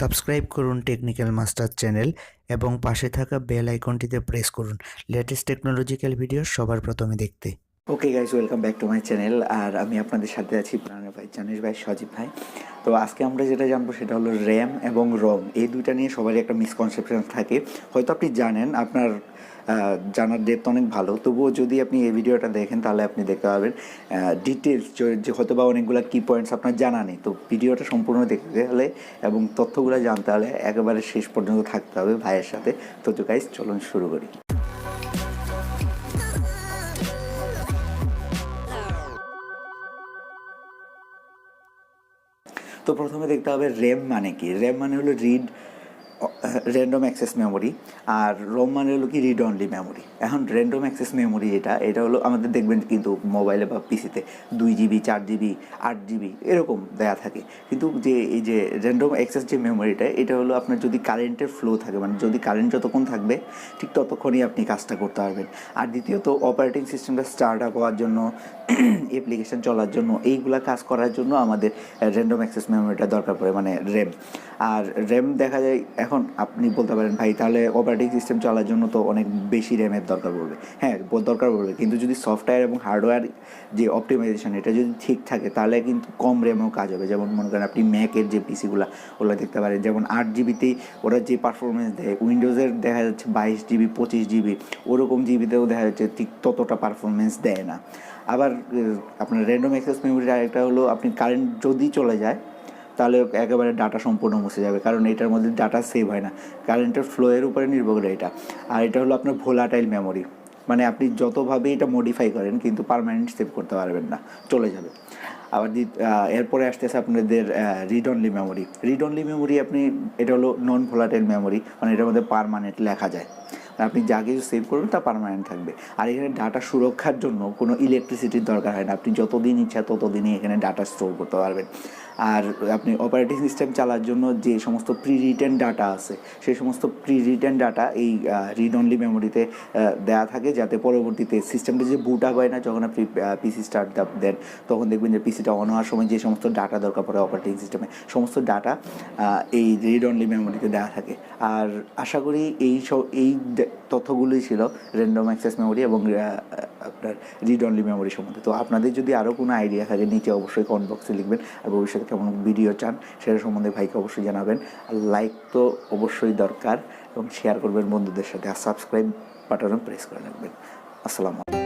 Subscribe করুন technical master channel এবং পাশে থাকা বেল আইকনটিতে প্রেস করুন লেটেস্ট টেকনোলজিক্যাল ভিডিও সবার প্রথমে দেখতে। Okay guys, welcome back to my channel. আর আমি আপনাদের সাথে আছি প্রাণের ভাই, জানিস ভাই, সজীব ভাই। তো আজকে আমরা যেটা জানবো সেটা হলো র্যাম এবং রম। এই দুইটা নিয়ে সবারই একটা মিসকনসেপশন থাকে। হয়তো আপনি জানেন, আপনার জানার ডেপথ অনেক ভালো, তবুও যদি আপনি এই ভিডিওটা দেখেন তাহলে আপনি দেখতে পাবেন ডিটেলস যে হয়তো বা অনেকগুলো কি পয়েন্টস আপনার জানা নেই। তো ভিডিওটা সম্পূর্ণ দেখতে হলে এবং তথ্যগুলো জানতে হলে একেবারে শেষ পর্যন্ত থাকতে হবে ভাইয়ের সাথে। তো গাইজ, চলুন শুরু করি। তো প্রথমে দেখতে হবে র্যাম মানে কি। র্যাম মানে হলো র্যান্ডম অ্যাক্সেস মেমোরি, আর রোম মানে হলো কি রিড অনলি মেমোরি। এখন র্যান্ডম অ্যাক্সেস মেমোরি এটা হলো আমাদের দেখবেন কিন্তু মোবাইলে বা পিসিতে 2 জিবি, 4 জিবি, 8 জিবি এরকম দেয়া থাকে। কিন্তু এই যে র্যান্ডম অ্যাক্সেস যে মেমোরিটা, এটা হলো আপনার যদি কারেন্টের ফ্লো থাকে, মানে যদি কারেন্ট যতক্ষণ থাকবে ঠিক ততক্ষণই আপনি কাজটা করতে পারবেন। আর দ্বিতীয়ত অপারেটিং সিস্টেমটা স্টার্ট আপ হওয়ার জন্য, অ্যাপ্লিকেশান চলার জন্য, এইগুলা কাজ করার জন্য আমাদের র্যান্ডম অ্যাক্সেস মেমোরিটা দরকার পড়ে, মানে র্যাম। আর র্যাম দেখা যায়, এখন আপনি বলতে পারেন ভাই তাহলে অপারেটিং সিস্টেম চলার জন্য তো অনেক বেশি র্যামের দরকার পড়বে। হ্যাঁ, দরকার পড়বে, কিন্তু যদি সফটওয়্যার এবং হার্ডওয়্যার যে অপটিমাইজেশন এটা যদি ঠিক থাকে তাহলে কিন্তু কম র্যামেও কাজ হবে। যেমন মনে করেন আপনি ম্যাকের যে পিসিগুলো ওগুলো দেখতে পারেন, যেমন 8 জিবিতেই ওরা যে পারফরমেন্স দেয়, উইন্ডোজের দেখা যাচ্ছে 22 জিবি, 25 জিবি, ওরকম জিবিতেও দেখা যাচ্ছে ঠিক ততটা পারফরমেন্স দেয় না। আবার আপনার র্যান্ডম অ্যাক্সেস মেমোরির আরেকটা হলো, আপনি কারেন্ট যদি চলে যায় তাহলে একেবারে ডাটা সম্পূর্ণ মুছে যাবে, কারণ এটার মধ্যে ডাটা সেভ হয় না, কারেন্টের ফ্লোয়ের উপরে নির্ভর করে এটা। আর এটা হলো আপনার ভোলাটাইল মেমোরি, মানে আপনি যতভাবে এটা মডিফাই করেন কিন্তু পারমানেন্ট সেভ করতে পারবেন না, চলে যাবে। আবার এরপরে আসতেছে আপনাদের read only memory. Read only memory এটা হলো নন ভোলাটাইল মেমোরি, মানে এটার মধ্যে পারমানেন্ট লেখা যায়, আপনি যা কিছু সেভ করবেন তা পার্মানেন্ট থাকবে। আর এখানে ডাটা সুরক্ষার জন্য কোনো ইলেকট্রিসিটির দরকার হয় না, আপনি যতদিন ইচ্ছা ততদিনই এখানে ডাটা স্টোর করতে পারবেন। আর আপনি অপারেটিং সিস্টেম চালার জন্য যে সমস্ত প্রি রিটেন ডাটা আছে, সেই সমস্ত প্রি রিটেন ডাটা এই রিড অনলি মেমোরিতে দেওয়া থাকে, যাতে পরবর্তীতে সিস্টেমটা যে বুট আপ হয় না, যখন আপনি পিসি স্টার্ট দেন তখন দেখবেন যে পিসিটা অন হওয়ার সময় যে সমস্ত ডাটা দরকার পড়ে অপারেটিং সিস্টেমে, সমস্ত ডাটা এই রিড অনলি মেমোরিতে দেওয়া থাকে। আর আশা করি এই তথ্যগুলোই ছিল র্যান্ডম অ্যাক্সেস মেমোরি এবং আপনার রিড অনলি মেমোরি সম্বন্ধে। তো আপনাদের যদি আরও কোনো আইডিয়া থাকে নিচে অবশ্যই কমেন্ট বক্সে লিখবেন, আর ভবিষ্যতে কেমন ভিডিও চান সেটা সম্বন্ধে ভাইকে অবশ্যই জানাবেন। আর লাইক তো অবশ্যই দরকার, এবং শেয়ার করবেন বন্ধুদের সাথে, আর সাবস্ক্রাইব বাটনে প্রেস করে রাখবেন। আসসালামু আলাইকুম।